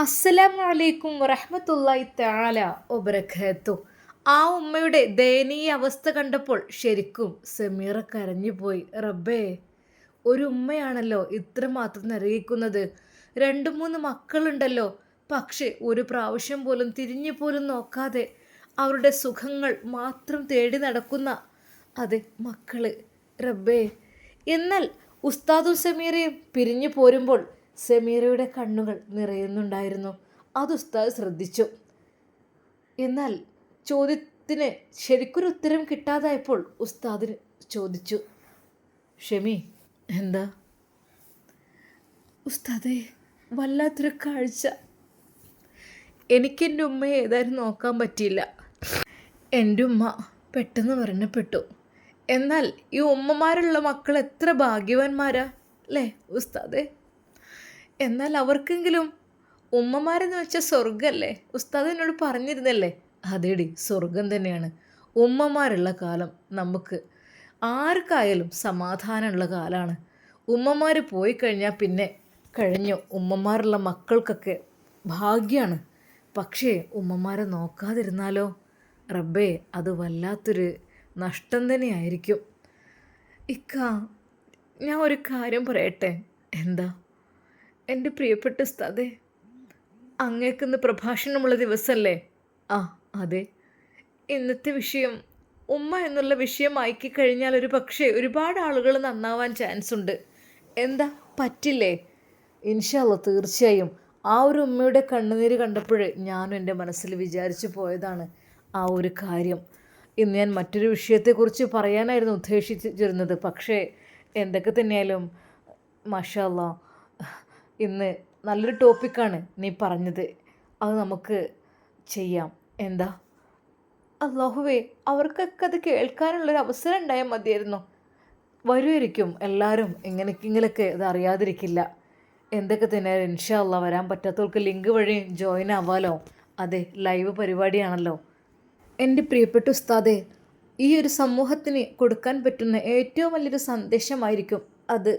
അസ്സലാമു അലൈക്കും വറഹ്മത്തുള്ളാഹി തആല വബറകാതുഹു. ആ ഉമ്മയുടെ ദയനീയ അവസ്ഥ കണ്ടപ്പോൾ ശരിക്കും സമീറ കരഞ്ഞുപോയി. റബ്ബേ, ഒരു ഉമ്മയാണല്ലോ ഇത്രമാത്രം നരകിക്കുന്നത്. രണ്ട് മൂന്ന് മക്കളുണ്ടല്ലോ, പക്ഷെ ഒരു പ്രാവശ്യം പോലും തിരിഞ്ഞു പോലും നോക്കാതെ അവരുടെ സുഖങ്ങൾ മാത്രം തേടി നടക്കുന്ന അതെ മക്കള്. റബ്ബേ, എന്നാൽ ഉസ്താദും സമീറയും പിരിഞ്ഞു പോരുമ്പോൾ സമീറയുടെ കണ്ണുകൾ നിറയുന്നുണ്ടായിരുന്നു. അത് ഉസ്താദ് ശ്രദ്ധിച്ചു. എന്നാൽ ചോദ്യത്തിന് ശരിക്കൊരു ഉത്തരം കിട്ടാതായപ്പോൾ ഉസ്താദിന് ചോദിച്ചു, ഷെമി, എന്താ? ഉസ്താദേ, വല്ലാത്തൊരു കാഴ്ച. എനിക്കെൻ്റെ ഉമ്മയെ ഏതായാലും നോക്കാൻ പറ്റിയില്ല. എൻ്റെ ഉമ്മ പെട്ടെന്ന് മരണപ്പെട്ടു. എന്നാൽ ഈ ഉമ്മമാരുള്ള മക്കൾ എത്ര ഭാഗ്യവാന്മാരാ അല്ലേ ഉസ്താദേ? എന്നാൽ അവർക്കെങ്കിലും ഉമ്മമാരെന്ന് വെച്ചാൽ സ്വർഗമല്ലേ? ഉസ്താദ് എന്നോട് പറഞ്ഞിരുന്നല്ലേ? അതേടി, സ്വർഗം തന്നെയാണ്. ഉമ്മമാരുള്ള കാലം നമുക്ക് ആർക്കായാലും സമാധാനമുള്ള കാലമാണ്. ഉമ്മമാർ പോയി കഴിഞ്ഞാൽ പിന്നെ കഴിഞ്ഞു. ഉമ്മമാരുള്ള മക്കൾക്കൊക്കെ ഭാഗ്യമാണ്. പക്ഷേ ഉമ്മമാരെ നോക്കാതിരുന്നാലോ റബ്ബേ, അത് വല്ലാത്തൊരു നഷ്ടം തന്നെയായിരിക്കും. ഇക്ക, ഞാൻ ഒരു കാര്യം പറയട്ടെ? എന്താ? എൻ്റെ പ്രിയപ്പെട്ട ഉസ്താദേ, അങ്ങേക്കിന്ന് പ്രഭാഷണമുള്ള ദിവസമല്ലേ? ആ അതെ. ഇന്നത്തെ വിഷയം ഉമ്മ എന്നുള്ള വിഷയമാക്കി കഴിഞ്ഞാൽ ഒരു പക്ഷേ ഒരുപാട് ആളുകൾ നന്നാവാൻ ചാൻസ് ഉണ്ട്. എന്താ, പറ്റില്ലേ? ഇൻഷാ അല്ലാ, തീർച്ചയായും. ആ ഒരു ഉമ്മയുടെ കണ്ണുനീര് കണ്ടപ്പോൾ ഞാനും എൻ്റെ മനസ്സിൽ വിചാരിച്ചു പോയതാണ് ആ ഒരു കാര്യം. ഇന്ന് ഞാൻ മറ്റൊരു വിഷയത്തെക്കുറിച്ച് പറയാനായിരുന്നു ഉദ്ദേശിച്ചിരുന്നത്. പക്ഷേ എന്തൊക്കെ തന്നെയായാലും മാഷാ അല്ലാ, ഇന്ന് നല്ലൊരു ടോപ്പിക്കാണ് നീ പറഞ്ഞത്. അത് നമുക്ക് ചെയ്യാം. എന്താ? അല്ലാഹുവേ, അവർക്കൊക്കെ അത് കേൾക്കാനുള്ളൊരു അവസരം ഉണ്ടായാൽ മതിയായിരുന്നു. വരുമായിരിക്കും എല്ലാവരും, ഇങ്ങനെയൊക്കെ ഇത് അറിയാതിരിക്കില്ല. എന്തൊക്കെ തന്നെ ഇൻഷാ അല്ലാ, വരാൻ പറ്റാത്തവർക്ക് ലിങ്ക് വഴി ജോയിൻ ആവാലോ. അതെ, ലൈവ് പരിപാടിയാണല്ലോ. എൻ്റെ പ്രിയപ്പെട്ട ഉസ്താദേ, ഈ ഒരു സമൂഹത്തിന് കൊടുക്കാൻ പറ്റുന്ന ഏറ്റവും വലിയൊരു സന്ദേശമായിരിക്കും അത്.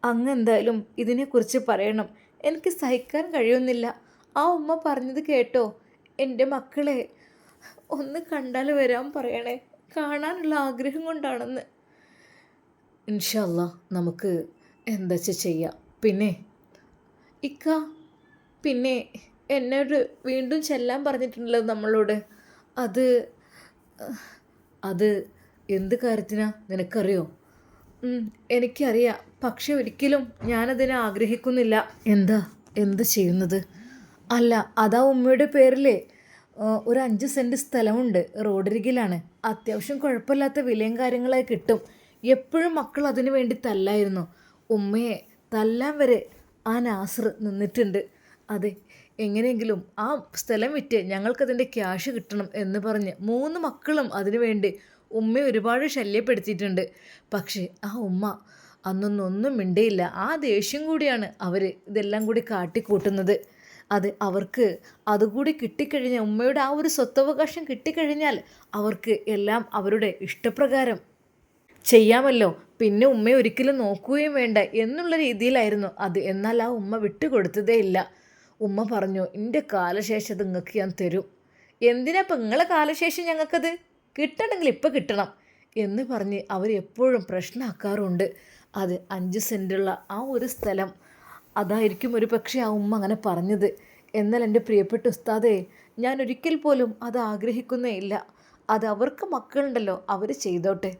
അങ്ങ് എന്തായാലും ഇതിനെക്കുറിച്ച് പറയണം. എനിക്ക് സഹിക്കാൻ കഴിയുന്നില്ല. ആ ഉമ്മ പറഞ്ഞത് കേട്ടോ? എൻ്റെ മക്കളെ ഒന്ന് കണ്ടാൽ വരാൻ പറയണേ, കാണാനുള്ള ആഗ്രഹം കൊണ്ടാണെന്ന്. ഇൻഷാ അല്ലാ, നമുക്ക് എന്താ ചെയ്യാം. പിന്നെ ഇക്ക, പിന്നെ എന്നോട് വീണ്ടും ചെല്ലാൻ പറഞ്ഞിട്ടുണ്ടല്ലോ നമ്മളോട്. അത് അത് എന്ത് കാര്യത്തിനാ നിനക്കറിയോ? എനിക്കറിയാം, പക്ഷെ ഒരിക്കലും ഞാനതിനെ ആഗ്രഹിക്കുന്നില്ല. എന്താ എന്ത് ചെയ്യുന്നത്? അല്ല, അതാ ഉമ്മയുടെ പേരിലേ ഒരു 5 സെൻറ്റ് സ്ഥലമുണ്ട്, റോഡരികിലാണ്. അത്യാവശ്യം കുഴപ്പമില്ലാത്ത വിലയും കാര്യങ്ങളായി കിട്ടും. എപ്പോഴും മക്കൾ അതിനു വേണ്ടി തല്ലായിരുന്നു. ഉമ്മയെ തല്ലാൻ വരെ ആ നാസർ നിന്നിട്ടുണ്ട്. അതെ, എങ്ങനെയെങ്കിലും ആ സ്ഥലം വിറ്റ് ഞങ്ങൾക്കതിൻ്റെ ക്യാഷ് കിട്ടണം എന്ന് പറഞ്ഞ് 3 മക്കളും അതിനു വേണ്ടി ഉമ്മയെ ഒരുപാട് ശല്യപ്പെടുത്തിയിട്ടുണ്ട്. പക്ഷേ ആ ഉമ്മ അന്നൊന്നും മിണ്ടയില്ല. ആ ദേഷ്യം കൂടിയാണ് അവർ ഇതെല്ലാം കൂടി കാട്ടിക്കൂട്ടുന്നത്. അത് അവർക്ക് അതുകൂടി കിട്ടിക്കഴിഞ്ഞാൽ, ഉമ്മയുടെ ആ ഒരു സ്വത്തവകാശം കിട്ടിക്കഴിഞ്ഞാൽ അവർക്ക് എല്ലാം അവരുടെ ഇഷ്ടപ്രകാരം ചെയ്യാമല്ലോ. പിന്നെ ഉമ്മയെ ഒരിക്കലും നോക്കുകയും വേണ്ട എന്നുള്ള രീതിയിലായിരുന്നു അത്. എന്നാൽ ആ ഉമ്മ വിട്ടുകൊടുത്തതേ ഇല്ല. ഉമ്മ പറഞ്ഞു, എൻ്റെ കാലശേഷം നിങ്ങൾക്ക് ഞാൻ തരും. എന്തിനാ ഇപ്പം നിങ്ങളെ കാലശേഷം ഞങ്ങൾക്കത് കിട്ടണമെങ്കിൽ ഇപ്പം കിട്ടണം എന്ന് പറഞ്ഞ് അവർ എപ്പോഴും പ്രശ്നമാക്കാറുണ്ട്. അത് 5 സെൻറ്റുള്ള ആ ഒരു സ്ഥലം, അതായിരിക്കും ഒരു പക്ഷേ ആ ഉമ്മ അങ്ങനെ പറഞ്ഞത്. എന്നാൽ എൻ്റെ പ്രിയപ്പെട്ട ഉസ്താദേ, ഞാൻ ഒരിക്കൽ പോലും അത് ആഗ്രഹിക്കുന്നേ ഇല്ല. അത് അവർക്ക് മക്കളുണ്ടല്ലോ, അവർ ചെയ്തോട്ടെ.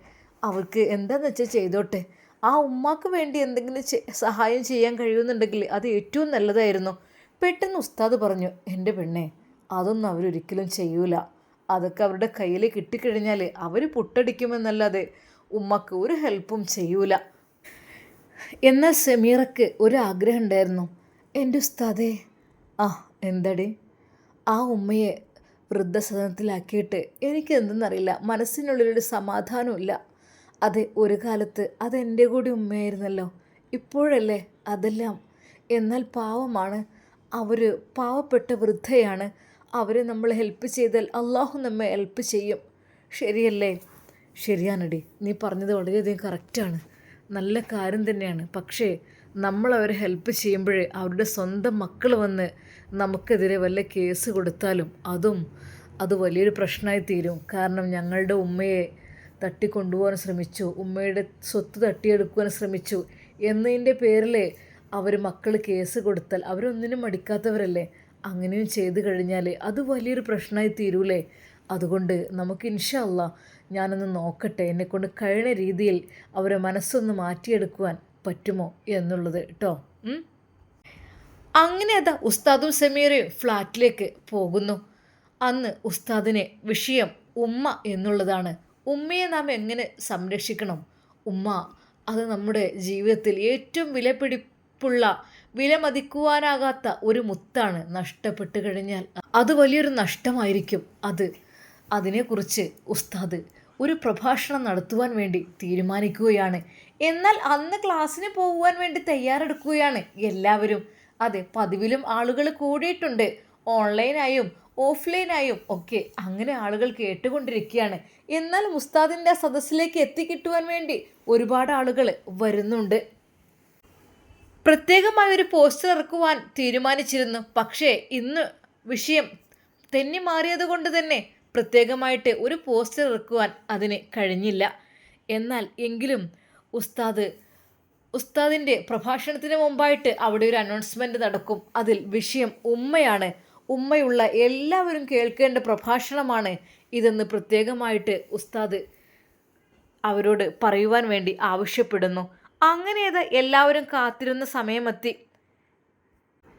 അവർക്ക് എന്താണെന്ന് വെച്ചാൽ ചെയ്തോട്ടെ. ആ ഉമ്മാക്ക് വേണ്ടി എന്തെങ്കിലും സഹായം ചെയ്യാൻ കഴിയുന്നുണ്ടെങ്കിൽ അത് ഏറ്റവും നല്ലതായിരുന്നു. പെട്ടെന്ന് ഉസ്താദ് പറഞ്ഞു, എൻ്റെ പെണ്ണെ, അതൊന്നും അവരൊരിക്കലും ചെയ്യൂല. അതൊക്കെ അവരുടെ കയ്യിൽ കിട്ടിക്കഴിഞ്ഞാൽ അവർ പുട്ടടിക്കുമെന്നല്ലാതെ ഉമ്മക്ക് ഒരു ഹെൽപ്പും ചെയ്യൂല. എന്നാൽ സമീറക്ക് ഒരാഗ്രഹം ഉണ്ടായിരുന്നു. എൻ്റെ ഉസ്താദേ. ആ എന്തടി? ആ ഉമ്മയെ വൃദ്ധസദനത്തിലാക്കിയിട്ട് എനിക്ക് എന്തെന്നറിയില്ല, മനസ്സിനുള്ളിലൊരു സമാധാനമില്ല. അതെ, ഒരു കാലത്ത് അതെൻ്റെ കൂടി ഉമ്മയായിരുന്നല്ലോ. ഇപ്പോഴല്ലേ അതെല്ലാം. എന്നാൽ പാവമാണ് അവർ, പാവപ്പെട്ട വൃദ്ധയാണ്. അവരെ നമ്മൾ ഹെൽപ്പ് ചെയ്താൽ അള്ളാഹു നമ്മെ ഹെൽപ്പ് ചെയ്യും. ശരിയല്ലേ? ശരിയാണടി, നീ പറഞ്ഞത് വളരെയധികം കറക്റ്റാണ്. നല്ല കാര്യം തന്നെയാണ്. പക്ഷേ നമ്മളവരെ ഹെൽപ്പ് ചെയ്യുമ്പോൾ അവരുടെ സ്വന്തം മക്കൾ വന്ന് നമുക്കെതിരെ വല്ല കേസ് കൊടുത്താലും അത് വലിയൊരു പ്രശ്നമായി തീരും. കാരണം ഞങ്ങളുടെ ഉമ്മയെ തട്ടിക്കൊണ്ടുപോകാൻ ശ്രമിച്ചു, ഉമ്മയുടെ സ്വത്ത് തട്ടിയെടുക്കുവാൻ ശ്രമിച്ചു എന്നതിൻ്റെ പേരിൽ മക്കൾ കേസ് കൊടുത്താൽ അവരൊന്നിനും മടിക്കാത്തവരല്ലേ. അങ്ങനെയും ചെയ്തു കഴിഞ്ഞാൽ അത് വലിയൊരു പ്രശ്നമായി തീരൂലേ. അതുകൊണ്ട് നമുക്ക് ഇൻഷാ അല്ലാ ഞാനൊന്ന് നോക്കട്ടെ, എന്നെക്കൊണ്ട് കഴിയുന്ന രീതിയിൽ അവരെ മനസ്സൊന്ന് മാറ്റിയെടുക്കുവാൻ പറ്റുമോ എന്നുള്ളത് കേട്ടോ. അങ്ങനെ അതാ ഉസ്താദും സമീറയും ഫ്ലാറ്റിലേക്ക് പോകുന്നു. അന്ന് ഉസ്താദിന് വിഷയം ഉമ്മ എന്നുള്ളതാണ്. ഉമ്മയെ നാം എങ്ങനെ സംരക്ഷിക്കണം? ഉമ്മ അത് നമ്മുടെ ജീവിതത്തിൽ ഏറ്റവും വിലപിടിപ്പുള്ള, വിലമതിക്കുവാനാകാത്ത ഒരു മുത്താണ്. നഷ്ടപ്പെട്ട് കഴിഞ്ഞാൽ അത് വലിയൊരു നഷ്ടമായിരിക്കും. അതിനെക്കുറിച്ച് ഉസ്താദ് ഒരു പ്രഭാഷണം നടത്തുവാൻ വേണ്ടി തീരുമാനിക്കുകയാണ്. എന്നാൽ അന്ന് ക്ലാസ്സിന് പോകുവാൻ വേണ്ടി തയ്യാറെടുക്കുകയാണ് എല്ലാവരും. അതെ, പതിവിലും ആളുകൾ കൂടിയിട്ടുണ്ട്. ഓൺലൈനായും ഓഫ്ലൈനായും ഒക്കെ അങ്ങനെ ആളുകൾ കേട്ടുകൊണ്ടിരിക്കുകയാണ്. എന്നാൽ ഉസ്താദിൻ്റെ സദസ്സിലേക്ക് എത്തിക്കിട്ടുവാൻ വേണ്ടി ഒരുപാട് ആളുകൾ വരുന്നുണ്ട്. പ്രത്യേകമായ ഒരു പോസ്റ്റർ ഇറക്കുവാൻ തീരുമാനിച്ചിരുന്നു. പക്ഷേ ഇന്ന് വിഷയം തെന്നി മാറിയത് കൊണ്ട് തന്നെ പ്രത്യേകമായിട്ട് ഒരു പോസ്റ്റർ ഇറക്കുവാൻ അതിന് കഴിഞ്ഞില്ല. എന്നാൽ എങ്കിലും ഉസ്താദിൻ്റെ പ്രഭാഷണത്തിന് മുമ്പായിട്ട് അവിടെ ഒരു അനൗൺസ്മെൻറ്റ് നടക്കും. അതിൽ വിഷയം ഉമ്മയാണ്. ഉമ്മയുള്ള എല്ലാവരും കേൾക്കേണ്ട പ്രഭാഷണമാണ് ഇതെന്ന് പ്രത്യേകമായിട്ട് ഉസ്താദ് അവരോട് പറയുവാൻ വേണ്ടി ആവശ്യപ്പെടുന്നു. അങ്ങനെയത് എല്ലാവരും കാത്തിരുന്ന സമയമെത്തി.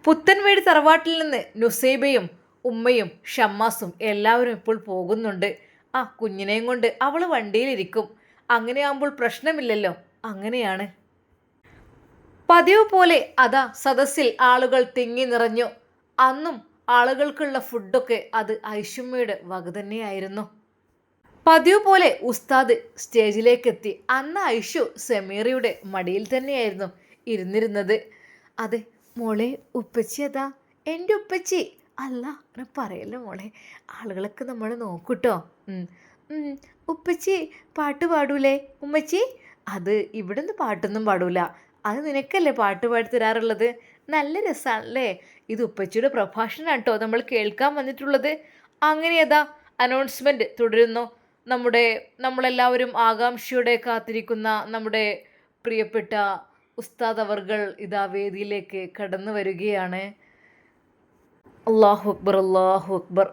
പുത്തൻവേടി തറവാട്ടിൽ നിന്ന് നുസൈബയും ഉമ്മയും ഷമ്മാസും എല്ലാവരും ഇപ്പോൾ പോകുന്നുണ്ട്. കുഞ്ഞിനെയും കൊണ്ട് അവൾ വണ്ടിയിലിരിക്കും. അങ്ങനെയാകുമ്പോൾ പ്രശ്നമില്ലല്ലോ. അങ്ങനെയാണ് പതിവ് പോലെ അതാ സദസ്സിൽ ആളുകൾ തിങ്ങി നിറഞ്ഞു. അന്നും ആളുകൾക്കുള്ള ഫുഡൊക്കെ അത് ഐഷുമ്മയുടെ വക തന്നെയായിരുന്നു. പതിവ് പോലെ ഉസ്താദ് സ്റ്റേജിലേക്കെത്തി. അന്ന് ഐഷു സമീറയുടെ മടിയിൽ തന്നെയായിരുന്നു ഇരുന്നിരുന്നത്. അതെ മോളെ, ഉപ്പച്ചി അതാ. എൻ്റെ ഉപ്പച്ചി അല്ല, അങ്ങനെ പറയല്ലേ മോളെ, ആളുകളൊക്കെ നമ്മൾ നോക്കൂട്ടോ. ഉപ്പച്ചി പാട്ട് പാടൂലേ ഉമ്മച്ചി? അത് ഇവിടെ നിന്ന് പാട്ടൊന്നും പാടൂല, അത് നിനക്കല്ലേ പാട്ട് പാടി തരാറുള്ളത്. നല്ല രസമാണല്ലേ. ഇത് ഉപ്പച്ചിയുടെ പ്രഭാഷണം കേട്ടോ നമ്മൾ കേൾക്കാൻ വന്നിട്ടുള്ളത്. അങ്ങനെ അതാ അനൗൺസ്മെൻറ്റ് തുടരുന്നു. നമ്മളെല്ലാവരും ആകാംക്ഷയോടെ കാത്തിരിക്കുന്ന നമ്മുടെ പ്രിയപ്പെട്ട ഉസ്താദ് അവർകൾ ഇതാ വേദിയിലേക്ക് കടന്നു വരികയാണ്. അല്ലാഹു അക്ബർ, അല്ലാഹു അക്ബർ,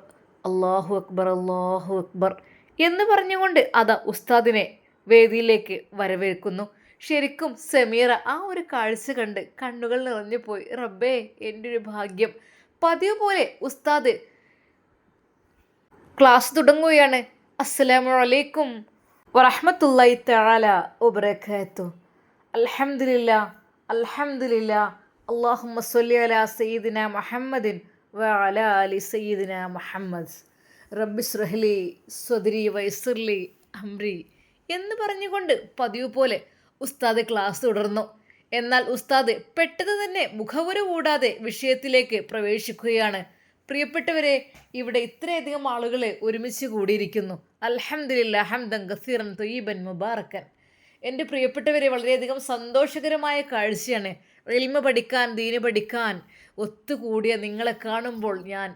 അല്ലാഹു അക്ബർ, അല്ലാഹു അക്ബർ എന്ന് പറഞ്ഞുകൊണ്ട് അതാ ഉസ്താദിനെ വേദിയിലേക്ക് വരവേൽക്കുന്നു. ശരിക്കും സമീറ ആ ഒരു കാഴ്ച കണ്ട് കണ്ണുകൾ നിറഞ്ഞു പോയി. റബ്ബേ, എൻ്റെ ഒരു ഭാഗ്യം. പതിവ് പോലെ ഉസ്താദ് ക്ലാസ് തുടങ്ങുകയാണ്. അസ്സലാമു അലൈക്കും വറഹ്മത്തുള്ളാഹി തആല വബറകാതുഹു. അൽഹംദുലില്ലാ അൽഹംദുലില്ലാ അല്ലാഹുമ്മ സ്വല്ലി അലാ സയ്യിദിനാ മുഹമ്മദിൻ വഅലാ ആലി സയ്യിദിനാ മുഹമ്മദ്. റബ്ബി ഇശ്റഹ് ലി സ്വദ്രി വയസ്സിർ ലി അംരി എന്ന് പറഞ്ഞുകൊണ്ട് പതിവ് പോലെ ഉസ്താദ് ക്ലാസ് തുടർന്നു. എന്നാൽ ഉസ്താദ് പെട്ടെന്ന് തന്നെ മുഖവുര കൂടാതെ വിഷയത്തിലേക്ക് പ്രവേശിക്കുകയാണ്. പ്രിയപ്പെട്ടവരെ, ഇവിടെ ഇത്രയധികം ആളുകൾ ഒരുമിച്ച് കൂടിയിരിക്കുന്നു. അൽഹംദുലില്ലാഹ് ഹംദൻ കസീറൻ ത്വയ്യിബൻ മുബാറക്കൻ. എൻ്റെ പ്രിയപ്പെട്ടവരെ, വളരെയധികം സന്തോഷകരമായ കാഴ്ചയാണ്. ഇൽമ പഠിക്കാൻ, ദീന് പഠിക്കാൻ ഒത്തുകൂടിയ നിങ്ങളെ കാണുമ്പോൾ ഞാൻ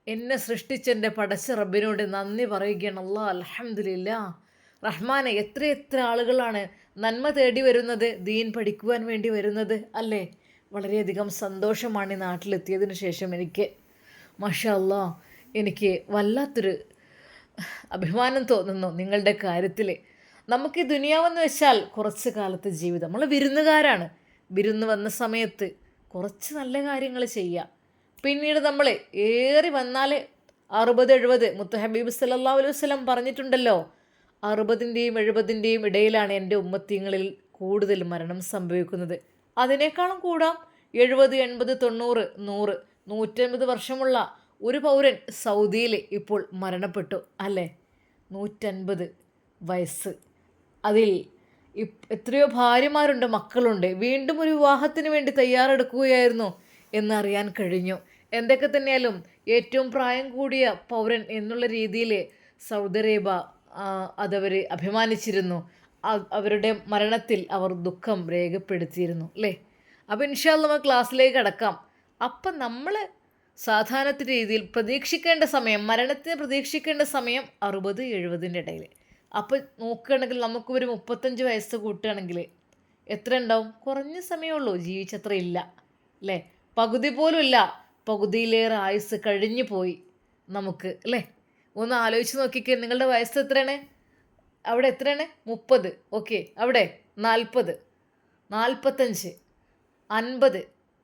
എന്നെ സൃഷ്ടിച്ചെൻ്റെ പടച്ച റബ്ബിനോട് നന്ദി പറയുകയാണ്. അല്ലാ, അൽഹംദുലില്ലാ റഹ്മാനെ, എത്ര ആളുകളാണ് നന്മ തേടി വരുന്നത്, ദീൻ പഠിക്കുവാൻ വേണ്ടി വരുന്നത് അല്ലേ. വളരെയധികം സന്തോഷമാണ് ഈ നാട്ടിലെത്തിയതിന് ശേഷം എനിക്ക്. മാഷാ അല്ലാ, എനിക്ക് വല്ലാത്തൊരു അഭിമാനം തോന്നുന്നു നിങ്ങളുടെ കാര്യത്തിൽ. നമുക്ക് ഈ ദുനിയാവെന്ന് വെച്ചാൽ കുറച്ച് കാലത്തെ ജീവിതം. നമ്മൾ വിരുന്നുകാരാണ്. വിരുന്ന് വന്ന സമയത്ത് കുറച്ച് നല്ല കാര്യങ്ങൾ ചെയ്യുക. പിന്നീട് നമ്മൾ ഏറി വന്നാൽ 60-70 മുത്ത് ഹബീബ് സല്ലല്ലാഹു അലൈഹി വസല്ലം പറഞ്ഞിട്ടുണ്ടല്ലോ, 60-ൻ്റെയും 70-ൻ്റെയും ഇടയിലാണ് എൻ്റെ ഉമ്മത്തിങ്ങളിൽ കൂടുതൽ മരണം സംഭവിക്കുന്നത്. അതിനേക്കാളും കൂടാം 70, 80, 90, 100, 150 വർഷമുള്ള ഒരു പൗരൻ സൗദിയിൽ ഇപ്പോൾ മരണപ്പെട്ടു അല്ലേ. 150 വയസ്സ്. അതിൽ എത്രയോ ഭാര്യമാരുണ്ട്, മക്കളുണ്ട്. വീണ്ടും ഒരു വിവാഹത്തിന് വേണ്ടി തയ്യാറെടുക്കുകയായിരുന്നു എന്നറിയാൻ കഴിഞ്ഞു. എന്തൊക്കെ തന്നെയാലും ഏറ്റവും പ്രായം കൂടിയ പൗരൻ എന്നുള്ള രീതിയിൽ സൗദി അറേബ്യ അതവർ അഭിമാനിച്ചിരുന്നു. അവരുടെ മരണത്തിൽ അവർ ദുഃഖം രേഖപ്പെടുത്തിയിരുന്നു അല്ലേ. അപ്പോൾ ഇൻഷാ അല്ലാ നമുക്ക് ക്ലാസ്സിലേക്ക് കടക്കാം. അപ്പം നമ്മൾ സാധാരണ രീതിയിൽ പ്രതീക്ഷിക്കേണ്ട സമയം, മരണത്തിന് പ്രതീക്ഷിക്കേണ്ട സമയം 60-70 ഇടയിൽ. അപ്പോൾ നോക്കുകയാണെങ്കിൽ നമുക്കൊരു 35 വയസ്സ് കൂട്ടുകയാണെങ്കിൽ എത്ര ഉണ്ടാവും? കുറഞ്ഞ സമയമുള്ളൂ, ജീവിച്ചത്ര ഇല്ല അല്ലേ? പകുതി പോലും ഇല്ല, പകുതിയിലേറെ ആയുസ് കഴിഞ്ഞു പോയി നമുക്ക് അല്ലേ? ഒന്ന് ആലോചിച്ച് നോക്കിക്കേ, നിങ്ങളുടെ വയസ്സ് എത്രയാണ്? അവിടെ എത്രയാണ്? 30. ഓക്കെ, അവിടെ 40, 45, 50,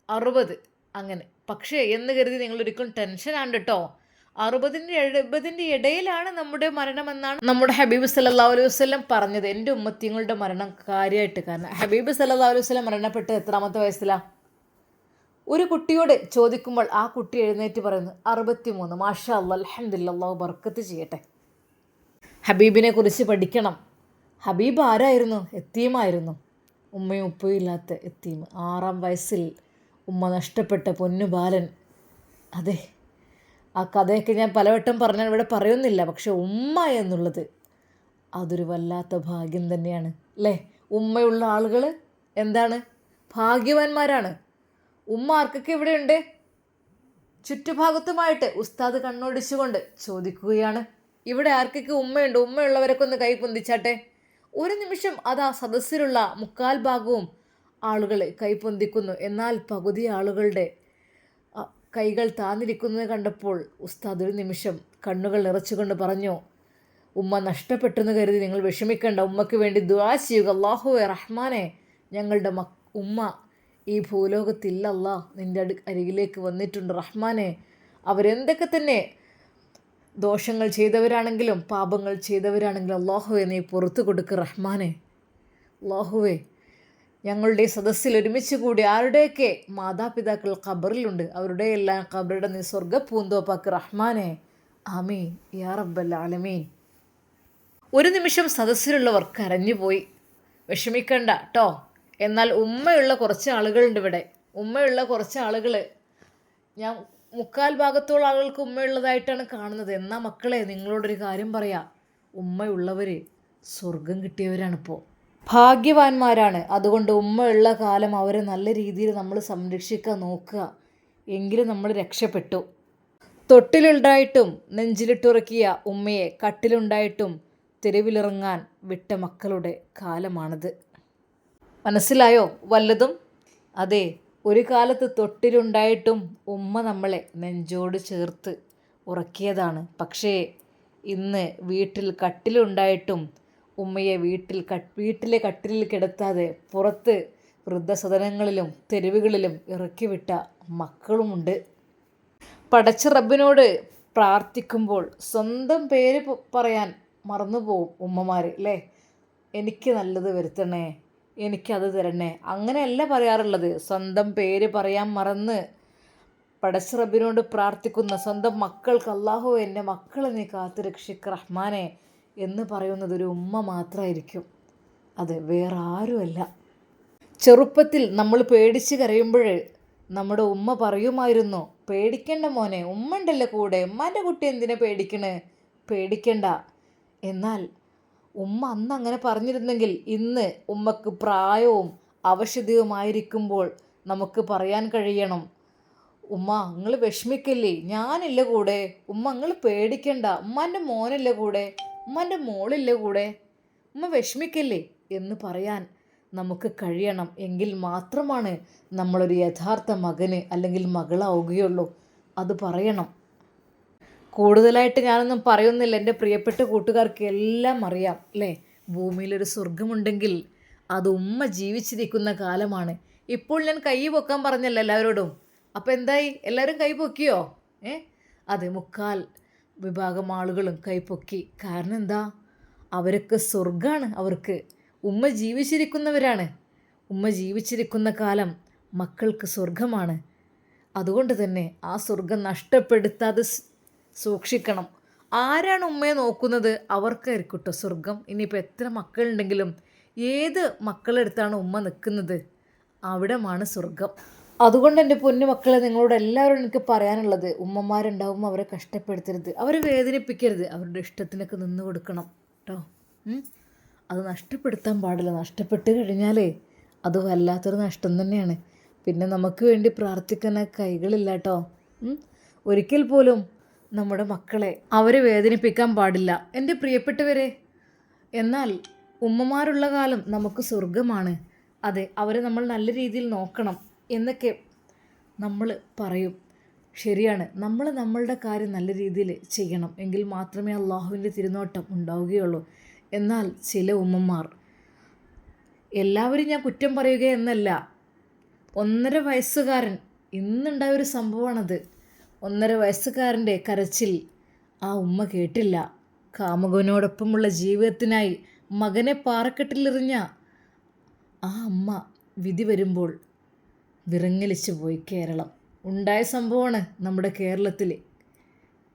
60 അങ്ങനെ. പക്ഷേ എന്ന് കരുതി നിങ്ങളൊരിക്കലും ടെൻഷനാണ് കേട്ടോ. 60-70 ഇടയിലാണ് നമ്മുടെ മരണമെന്നാണ് നമ്മുടെ ഹബീബ് സല്ലല്ലാഹു അലൈഹി വസല്ലം പറഞ്ഞത്. എൻ്റെ ഉമ്മത്തിങ്ങളുടെ മരണം കാര്യമായിട്ട്. കാരണം ഹബീബ് സല്ലല്ലാഹു അലൈഹി വസല്ലം മരണപ്പെട്ട് എത്രാമത്തെ വയസ്സിലാണ്? ഒരു കുട്ടിയോട് ചോദിക്കുമ്പോൾ ആ കുട്ടി എഴുന്നേറ്റ് പറയുന്നു 63. മാഷാ അല്ലാ, അൽഹംദുലില്ലാ, അല്ലാഹു ബർക്കത്ത് ചെയ്യട്ടെ. ഹബീബിനെ കുറിച്ച് പഠിക്കണം. ഹബീബ് ആരായിരുന്നു? എത്തീമായിരുന്നു. ഉമ്മയും ഉപ്പയും ഇല്ലാത്ത എത്തീം. 6-ാം വയസ്സിൽ ഉമ്മ നഷ്ടപ്പെട്ട പൊന്നു ബാലൻ. അതെ, ആ കഥയൊക്കെ ഞാൻ പലവട്ടം പറഞ്ഞാൽ ഇവിടെ പറയുന്നില്ല. പക്ഷെ ഉമ്മ എന്നുള്ളത് അതൊരു വല്ലാത്ത ഭാഗ്യം തന്നെയാണ് അല്ലേ? ഉമ്മയുള്ള ആളുകൾ എന്താണ്? ഭാഗ്യവാന്മാരാണ്. ഉമ്മ ആർക്കൊക്കെ ഇവിടെയുണ്ട്? ചുറ്റുഭാഗത്തുമായിട്ട് ഉസ്താദ് കണ്ണോടിച്ചുകൊണ്ട് ചോദിക്കുകയാണ്, ഇവിടെ ആർക്കൊക്കെ ഉമ്മയുണ്ട്? ഉമ്മയുള്ളവരൊക്കെ ഒന്ന് കൈ പൊന്തിച്ചാട്ടെ. ഒരു നിമിഷം അതാ സദസ്സിലുള്ള 3/4 ഭാഗവും ആളുകൾ കൈപ്പൊന്തിക്കുന്നു. എന്നാൽ പകുതി ആളുകളുടെ കൈകൾ താന്നിരിക്കുന്നത് കണ്ടപ്പോൾ ഉസ്താദ് ഒരു നിമിഷം കണ്ണുകൾ നിറച്ചുകൊണ്ട് പറഞ്ഞു, ഉമ്മ നഷ്ടപ്പെട്ടെന്ന് കരുതി നിങ്ങൾ വിഷമിക്കേണ്ട, ഉമ്മയ്ക്ക് വേണ്ടി ദുആ ചെയ്യുക. അല്ലാഹുവേ റഹ്മാനെ, ഞങ്ങളുടെ ഉമ്മ ഈ ഭൂലോകത്തില്ലല്ലാ, നിൻ്റെ അരികിലേക്ക് വന്നിട്ടുണ്ട് റഹ്മാനെ. അവരെന്തൊക്കെ തന്നെ ദോഷങ്ങൾ ചെയ്തവരാണെങ്കിലും പാപങ്ങൾ ചെയ്തവരാണെങ്കിലും അല്ലാഹുവേ നീ പുറത്തു കൊടുക്ക് റഹ്മാനെ. അല്ലാഹുവേ, ഞങ്ങളുടെ സദസ്സിൽ ഒരുമിച്ച് കൂടി ആരുടെയൊക്കെ മാതാപിതാക്കൾ ഖബറിലുണ്ട് അവരുടെ എല്ലാം ഖബറുടെ നീ സ്വർഗ്ഗ പൂന്തോപ്പാക്ക് റഹ്മാനെ. ആമീൻ യാ റബ്ബൽ ആലമീൻ. ഒരു നിമിഷം സദസ്സിലുള്ളവർ കരഞ്ഞുപോയി. വിഷമിക്കണ്ട കേട്ടോ. എന്നാൽ ഉമ്മയുള്ള കുറച്ച് ആളുകളുണ്ട് ഇവിടെ. ഉമ്മയുള്ള കുറച്ച് ആളുകൾ, ഞാൻ 3/4 ഭാഗത്തോളം ആളുകൾക്ക് ഉമ്മയുള്ളതായിട്ടാണ് കാണുന്നത്. എന്നാൽ മക്കളെ, നിങ്ങളോടൊരു കാര്യം പറയാം, ഉമ്മയുള്ളവർ സ്വർഗം കിട്ടിയവരാണിപ്പോൾ, ഭാഗ്യവാന്മാരാണ്. അതുകൊണ്ട് ഉമ്മയുള്ള കാലം അവരെ നല്ല രീതിയിൽ നമ്മൾ സംരക്ഷിക്കാൻ നോക്കുക, എങ്കിലും നമ്മൾ രക്ഷപ്പെട്ടു. തൊട്ടിലുണ്ടായിട്ടും നെഞ്ചിലിട്ടുറക്കിയ ഉമ്മയെ കട്ടിലുണ്ടായിട്ടും തെരുവിലിറങ്ങാൻ വിട്ട മക്കളുടെ കാലമാണിത്. മനസ്സിലായോ വല്ലതും? അതെ, ഒരു കാലത്ത് തൊട്ടിലുണ്ടായിട്ടും ഉമ്മ നമ്മളെ നെഞ്ചോട് ചേർത്ത് ഉറക്കിയതാണ്. പക്ഷേ ഇന്ന് വീട്ടിൽ കട്ടിലുണ്ടായിട്ടും ഉമ്മയെ വീട്ടിലെ കട്ടിലിൽ കിടത്താതെ പുറത്ത് വൃദ്ധസദനങ്ങളിലും തെരുവുകളിലും ഇറക്കിവിട്ട മക്കളുമുണ്ട്. പടച്ച റബ്ബിനോട് പ്രാർത്ഥിക്കുമ്പോൾ സ്വന്തം പേര് പറയാൻ മറന്നുപോകും ഉമ്മമാർ അല്ലേ? എനിക്ക് നല്ലത് വരുത്തണേ, എനിക്കത് തരണേ, അങ്ങനെയല്ല പറയാറുള്ളത്. സ്വന്തം പേര് പറയാൻ മറന്ന് പടച്ച റബ്ബിനോട് പ്രാർത്ഥിക്കുന്ന സ്വന്തം മക്കൾക്ക് അല്ലാഹു എൻ്റെ മക്കളെ നീ കാത്തു രക്ഷിക്ക് റഹ്മാനെ എന്ന് പറയുന്നത് ഒരു ഉമ്മ മാത്രമായിരിക്കും. അത് വേറെ ആരുമല്ല. ചെറുപ്പത്തിൽ നമ്മൾ പേടിച്ച് കരയുമ്പോൾ നമ്മുടെ ഉമ്മ പറയുമായിരുന്നു, പേടിക്കണ്ട മോനെ, ഉമ്മ ഉണ്ടല്ലോ കൂടെ, ഉമ്മാൻ്റെ കുട്ടി എന്തിനാ പേടിക്കണേ, പേടിക്കണ്ട. എന്നാൽ ഉമ്മ അന്ന് അങ്ങനെ പറഞ്ഞിരുന്നെങ്കിൽ ഇന്ന് ഉമ്മക്ക് പ്രായവും അവശതയുമായിരിക്കുമ്പോൾ നമുക്ക് പറയാൻ കഴിയണം, ഉമ്മ നിങ്ങൾ വിഷമിക്കില്ലേ, ഞാനില്ല കൂടെ, ഉമ്മ നിങ്ങൾ പേടിക്കണ്ട, ഉമ്മാൻ്റെ മോനില്ല കൂടെ, ഉമ്മാൻ്റെ മോളില്ല കൂടെ, ഉമ്മ വിഷമിക്കില്ലേ എന്ന് പറയാൻ നമുക്ക് കഴിയണം. എങ്കിൽ മാത്രമാണ് നമ്മളൊരു യഥാർത്ഥ മകന് അല്ലെങ്കിൽ മകളാവുകയുള്ളൂ. അത് പറയണം. കൂടുതലായിട്ട് ഞാനൊന്നും പറയുന്നില്ല, എൻ്റെ പ്രിയപ്പെട്ട കൂട്ടുകാർക്ക് എല്ലാം അറിയാം അല്ലേ? ഭൂമിയിലൊരു സ്വർഗമുണ്ടെങ്കിൽ അത് ഉമ്മ ജീവിച്ചിരിക്കുന്ന കാലമാണ്. ഇപ്പോൾ ഞാൻ കൈ പൊക്കാൻ പറഞ്ഞല്ലോ എല്ലാവരോടും. അപ്പോൾ എന്തായി, എല്ലാവരും കൈ പൊക്കിയോ? അതെ, 3/4 വിഭാഗം ആളുകളും കൈ പൊക്കി. കാരണം എന്താ? അവരൊക്കെ സ്വർഗ്ഗമാണ്. അവർക്ക് ഉമ്മ ജീവിച്ചിരിക്കുന്നവരാണ്. ഉമ്മ ജീവിച്ചിരിക്കുന്ന കാലം മക്കൾക്ക് സ്വർഗമാണ്. അതുകൊണ്ട് തന്നെ ആ സ്വർഗം നഷ്ടപ്പെടുത്താതെ സൂക്ഷിക്കണം. ആരാണ് ഉമ്മയെ നോക്കുന്നത് അവർക്കായിരിക്കും കേട്ടോ സ്വർഗം. ഇനിയിപ്പോൾ എത്ര മക്കളുണ്ടെങ്കിലും ഏത് മക്കളെടുത്താണ് ഉമ്മ നിൽക്കുന്നത് അവിടമാണ് സ്വർഗം. അതുകൊണ്ട് എൻ്റെ പൊന്നു മക്കളെ, നിങ്ങളോട് എല്ലാവരും എനിക്ക് പറയാനുള്ളത്, ഉമ്മമാരുണ്ടാവുമ്പോൾ അവരെ കഷ്ടപ്പെടുത്തരുത്, അവരെ വേദനിപ്പിക്കരുത്, അവരുടെ ഇഷ്ടത്തിനൊക്കെ നിന്ന് കൊടുക്കണം കേട്ടോ. അത് നഷ്ടപ്പെടുത്താൻ പാടില്ല. നഷ്ടപ്പെട്ട് കഴിഞ്ഞാലേ അത് വല്ലാത്തൊരു നഷ്ടം തന്നെയാണ്. പിന്നെ നമുക്ക് വേണ്ടി പ്രാർത്ഥിക്കാൻ കൈകളില്ല കേട്ടോ. ഒരിക്കൽ പോലും നമ്മുടെ മക്കളെ അവരെ വേദനിപ്പിക്കാൻ പാടില്ല എൻ്റെ പ്രിയപ്പെട്ടവരെ. എന്നാൽ ഉമ്മമാരുള്ള കാലം നമുക്ക് സ്വർഗമാണ്. അതെ, അവരെ നമ്മൾ നല്ല രീതിയിൽ നോക്കണം എന്നൊക്കെ നമ്മൾ പറയും. ശരിയാണ്, നമ്മൾ നമ്മളുടെ കാര്യം നല്ല രീതിയിൽ ചെയ്യണം, എങ്കിൽ മാത്രമേ അള്ളാഹുവിൻ്റെ തിരുനോട്ടം ഉണ്ടാവുകയുള്ളൂ. എന്നാൽ ചില ഉമ്മമാർ, എല്ലാവരും ഞാൻ കുറ്റം പറയുക എന്നല്ല, 1.5 വയസ്സുകാരൻ, ഇന്നുണ്ടായൊരു സംഭവമാണത്. 1.5 വയസ്സുകാരൻ്റെ കരച്ചിൽ ആ ഉമ്മ കേട്ടില്ല. കാമുകനോടൊപ്പമുള്ള ജീവിതത്തിനായി മകനെ പാറക്കെട്ടിലെറിഞ്ഞ ആ അമ്മ വിധി വരുമ്പോൾ വിറങ്ങലിച്ചു പോയി. കേരളം ഉണ്ടായ സംഭവമാണ് നമ്മുടെ കേരളത്തിൽ,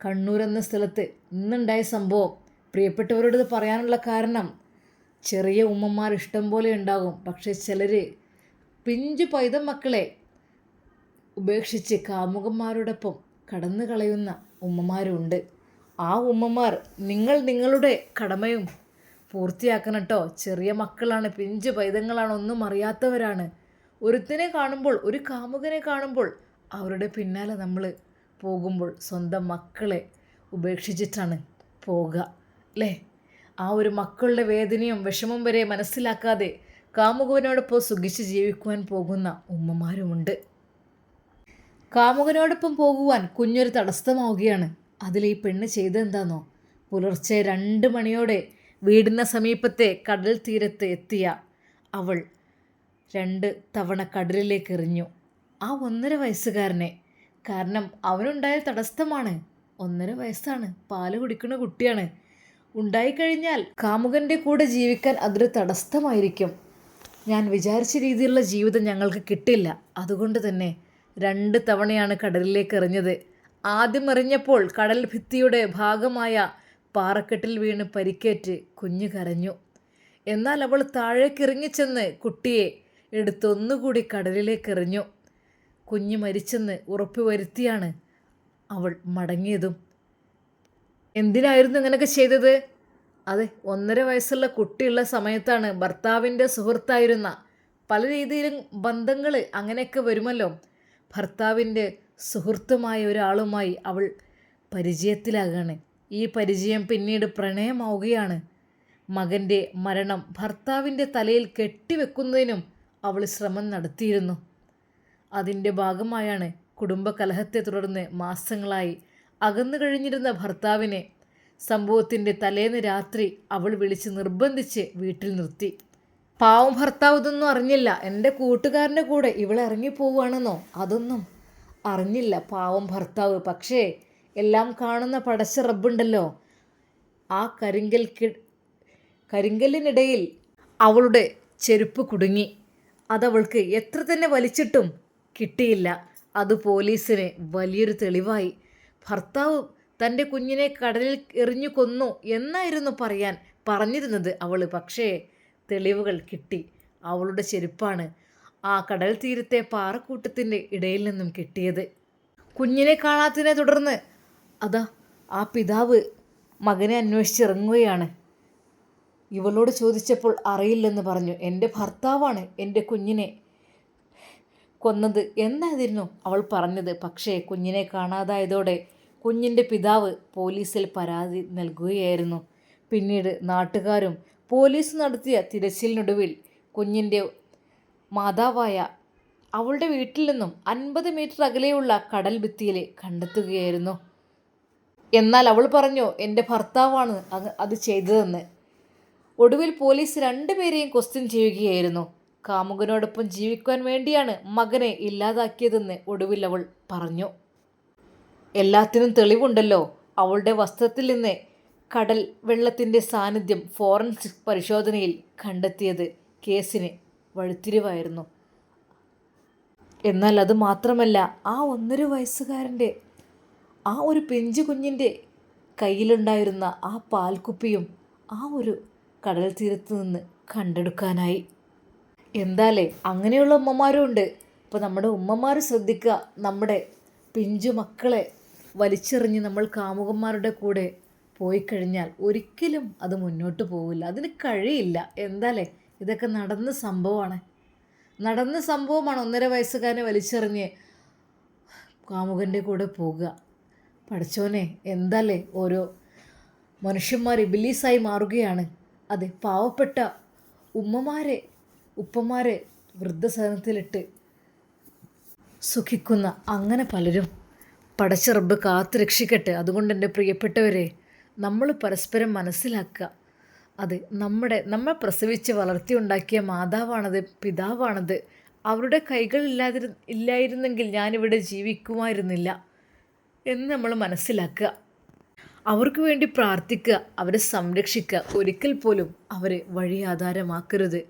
കണ്ണൂർ എന്ന സ്ഥലത്ത് ഇന്നുണ്ടായ സംഭവം. പ്രിയപ്പെട്ടവരോട് ഇത് പറയാനുള്ള കാരണം, ചെറിയ ഉമ്മമാർ ഇഷ്ടം പോലെ ഉണ്ടാകും, പക്ഷേ ചിലർ പിഞ്ചു പൈതം മക്കളെ ഉപേക്ഷിച്ച് കാമുകന്മാരോടൊപ്പം കടന്നു കളയുന്ന ഉമ്മമാരുണ്ട്. ആ ഉമ്മമാർ, നിങ്ങൾ നിങ്ങളുടെ കടമയും പൂർത്തിയാക്കണം കേട്ടോ. ചെറിയ മക്കളാണ്, പിഞ്ചു പൈതങ്ങളാണ്, ഒന്നും അറിയാത്തവരാണ്. ഒരുത്തിനെ കാണുമ്പോൾ, ഒരു കാമുകനെ കാണുമ്പോൾ അവരുടെ പിന്നാലെ നമ്മൾ പോകുമ്പോൾ സ്വന്തം മക്കളെ ഉപേക്ഷിച്ചിട്ടാണ് പോകുക അല്ലേ? ആ ഒരു മക്കളുടെ വേദനയും വിഷമം വരെ മനസ്സിലാക്കാതെ കാമുകനോടൊപ്പം സുഖിച്ച് ജീവിക്കുവാൻ പോകുന്ന ഉമ്മമാരുമുണ്ട്. കാമുകനോടൊപ്പം പോകുവാൻ കുഞ്ഞൊരു തടസ്സമാവുകയാണ്. അതിൽ ഈ പെണ്ണ് ചെയ്തെന്താണോ, പുലർച്ചെ 2 മണിയോടെ വീടിന് സമീപത്തെ കടൽ തീരത്ത് എത്തിയ അവൾ 2 തവണ കടലിലേക്ക് എറിഞ്ഞു ആ 1.5 വയസ്സുകാരനെ. കാരണം അവനുണ്ടായ തടസ്സമാണ്. 1.5 വയസ്സാണ്, പാല് കുടിക്കുന്ന കുട്ടിയാണ്. ഉണ്ടായിക്കഴിഞ്ഞാൽ കാമുകൻ്റെ കൂടെ ജീവിക്കാൻ അതൊരു തടസ്സമായിരിക്കും. ഞാൻ വിചാരിച്ച രീതിയിലുള്ള ജീവിതം ഞങ്ങൾക്ക് കിട്ടില്ല, അതുകൊണ്ട് തന്നെ 2 തവണയാണ് കടലിലേക്ക് എറിഞ്ഞത്. ആദ്യം എറിഞ്ഞപ്പോൾ കടൽ ഭിത്തിയുടെ ഭാഗമായ പാറക്കെട്ടിൽ വീണ് പരിക്കേറ്റ് കുഞ്ഞ് കരഞ്ഞു. എന്നാൽ അവൾ താഴേക്ക് ഇറങ്ങിച്ചെന്ന് കുട്ടിയെ എടുത്തൊന്നുകൂടി കടലിലേക്ക് എറിഞ്ഞു. കുഞ്ഞ് മരിച്ചെന്ന് ഉറപ്പുവരുത്തിയാണ് അവൾ മടങ്ങിയതും. എന്തിനായിരുന്നു ഇങ്ങനെയൊക്കെ ചെയ്തത്? അതെ, 1.5 വയസ്സുള്ള കുട്ടിയുള്ള സമയത്താണ് ഭർത്താവിൻ്റെ സുഹൃത്തായിരുന്ന, പല രീതിയിലും ബന്ധങ്ങൾ അങ്ങനെയൊക്കെ വരുമല്ലോ, ഭർത്താവിൻ്റെ സുഹൃത്തുമായ ഒരാളുമായി അവൾ പരിചയത്തിലാകാണ്. ഈ പരിചയം പിന്നീട് പ്രണയമാവുകയാണ്. മകൻ്റെ മരണം ഭർത്താവിൻ്റെ തലയിൽ കെട്ടിവെക്കുന്നതിനും അവൾ ശ്രമം നടത്തിയിരുന്നു. അതിൻ്റെ ഭാഗമായാണ് കുടുംബകലഹത്തെ തുടർന്ന് മാസങ്ങളായി അകന്നു കഴിഞ്ഞിരുന്ന ഭർത്താവിനെ സംഭവത്തിൻ്റെ തലേന്ന് രാത്രി അവൾ വിളിച്ച് നിർബന്ധിച്ച് വീട്ടിൽ നിർത്തി. പാവം ഭർത്താവ് ഇതൊന്നും അറിഞ്ഞില്ല. എൻ്റെ കൂട്ടുകാരൻ്റെ കൂടെ ഇവളെ ഇറങ്ങിപ്പോവുകയാണെന്നോ അതൊന്നും അറിഞ്ഞില്ല പാവം ഭർത്താവ്. പക്ഷേ എല്ലാം കാണുന്ന പടച്ച റബ്ബുണ്ടല്ലോ, ആ കരിങ്കല്ലിനിടയിൽ അവളുടെ ചെരുപ്പ് കുടുങ്ങി. അതവൾക്ക് എത്ര തന്നെ വലിച്ചിട്ടും കിട്ടിയില്ല. അത് പോലീസിന് വലിയൊരു തെളിവായി. ഭർത്താവ് തൻ്റെ കുഞ്ഞിനെ കടലിൽ എറിഞ്ഞു കൊന്നു എന്നായിരുന്നു പറഞ്ഞിരുന്നത് അവൾ. പക്ഷേ തെളിവുകൾ കിട്ടി. അവളുടെ ചെരുപ്പാണ് ആ കടൽ തീരത്തെ പാറക്കൂട്ടത്തിൻ്റെ ഇടയിൽ നിന്നും കിട്ടിയത്. കുഞ്ഞിനെ കാണാത്തതിനെ തുടർന്ന് അതാ ആ പിതാവ് മകനെ അന്വേഷിച്ചിറങ്ങുകയാണ്. ഇവളോട് ചോദിച്ചപ്പോൾ അറിയില്ലെന്ന് പറഞ്ഞു. എൻ്റെ ഭർത്താവാണ് എൻ്റെ കുഞ്ഞിനെ കൊന്നത് എന്നായിരുന്നു അവൾ പറഞ്ഞത്. പക്ഷേ കുഞ്ഞിനെ കാണാതായതോടെ കുഞ്ഞിൻ്റെ പിതാവ് പോലീസിൽ പരാതി നൽകുകയായിരുന്നു. പിന്നീട് നാട്ടുകാരും പോലീസ് നടത്തിയ തിരച്ചിലിനൊടുവിൽ കുഞ്ഞിൻ്റെ മാതാവായ അവളുടെ വീട്ടിൽ നിന്നും 50 മീറ്റർ അകലെയുള്ള കടൽ ഭിത്തിയിൽ കണ്ടെത്തുകയായിരുന്നു. എന്നാൽ അവൾ പറഞ്ഞു എൻ്റെ ഭർത്താവാണ് അത് ചെയ്തതെന്ന്. ഒടുവിൽ പോലീസ് 2 പേരെയും ക്വസ്റ്റ്യൻ ചെയ്യുകയായിരുന്നു. കാമുകനോടൊപ്പം ജീവിക്കാൻ വേണ്ടിയാണ് മകനെ ഇല്ലാതാക്കിയതെന്ന് ഒടുവിൽ അവൾ പറഞ്ഞു. എല്ലാത്തിനും തെളിവുണ്ടല്ലോ. അവളുടെ വസ്ത്രത്തിൽ നിന്ന് കടൽ വെള്ളത്തിൻ്റെ സാന്നിധ്യം ഫോറൻസിക് പരിശോധനയിൽ കണ്ടെത്തിയത് കേസിന് വഴിത്തിരിവായിരുന്നു. എന്നാൽ അത് മാത്രമല്ല, ആ 1.5 വയസ്സുകാരൻ്റെ ആ ഒരു പിഞ്ചു കുഞ്ഞിൻ്റെ കയ്യിലുണ്ടായിരുന്ന ആ പാൽക്കുപ്പിയും ആ ഒരു കടൽ തീരത്ത് നിന്ന് കണ്ടെടുക്കാനായി. എന്താലേ, അങ്ങനെയുള്ള ഉമ്മമാരും ഉണ്ട്. അപ്പോൾ നമ്മുടെ ഉമ്മമാർ ശ്രദ്ധിക്കുക. നമ്മുടെ പിഞ്ചു മക്കളെ വലിച്ചെറിഞ്ഞ് നമ്മൾ കാമുകന്മാരുടെ കൂടെ പോയി കഴിഞ്ഞാൽ ഒരിക്കലും അത് മുന്നോട്ട് പോകില്ല, അതിന് കഴിയില്ല. എന്താലേ, ഇതൊക്കെ നടന്ന സംഭവമാണ്. നടന്ന സംഭവമാണ് 1.5 വയസ്സുകാരനെ വലിച്ചെറിഞ്ഞ് കാമുകൻ്റെ കൂടെ പോകുക. പഠിച്ചോനെ, എന്തല്ലേ ഓരോ മനുഷ്യന്മാർ ഇബിലീസായി മാറുകയാണ്. അതെ, പാവപ്പെട്ട ഉമ്മമാരെ ഉപ്പമാരെ വൃദ്ധസദനത്തിലിട്ട് സുഖിക്കുന്ന അങ്ങനെ പലരും. പടച്ച റബ്ബ് കാത്തു രക്ഷിക്കട്ടെ. അതുകൊണ്ട് എൻ്റെ പ്രിയപ്പെട്ടവരെ, നമ്മൾ പരസ്പരം മനസ്സിലാക്കുക. അത് നമ്മൾ പ്രസവിച്ച് വളർത്തിയുണ്ടാക്കിയ മാതാവാണത്, പിതാവാണത്. അവരുടെ കൈകൾ ഇല്ലായിരുന്നെങ്കിൽ ഞാനിവിടെ ജീവിക്കുമായിരുന്നില്ല എന്ന് നമ്മൾ മനസ്സിലാക്കുക. അവർക്ക് വേണ്ടി പ്രാർത്ഥിക്കുക, അവരെ സംരക്ഷിക്കുക. ഒരിക്കൽ പോലും അവരെ വഴിയാധാരമാക്കരുത്.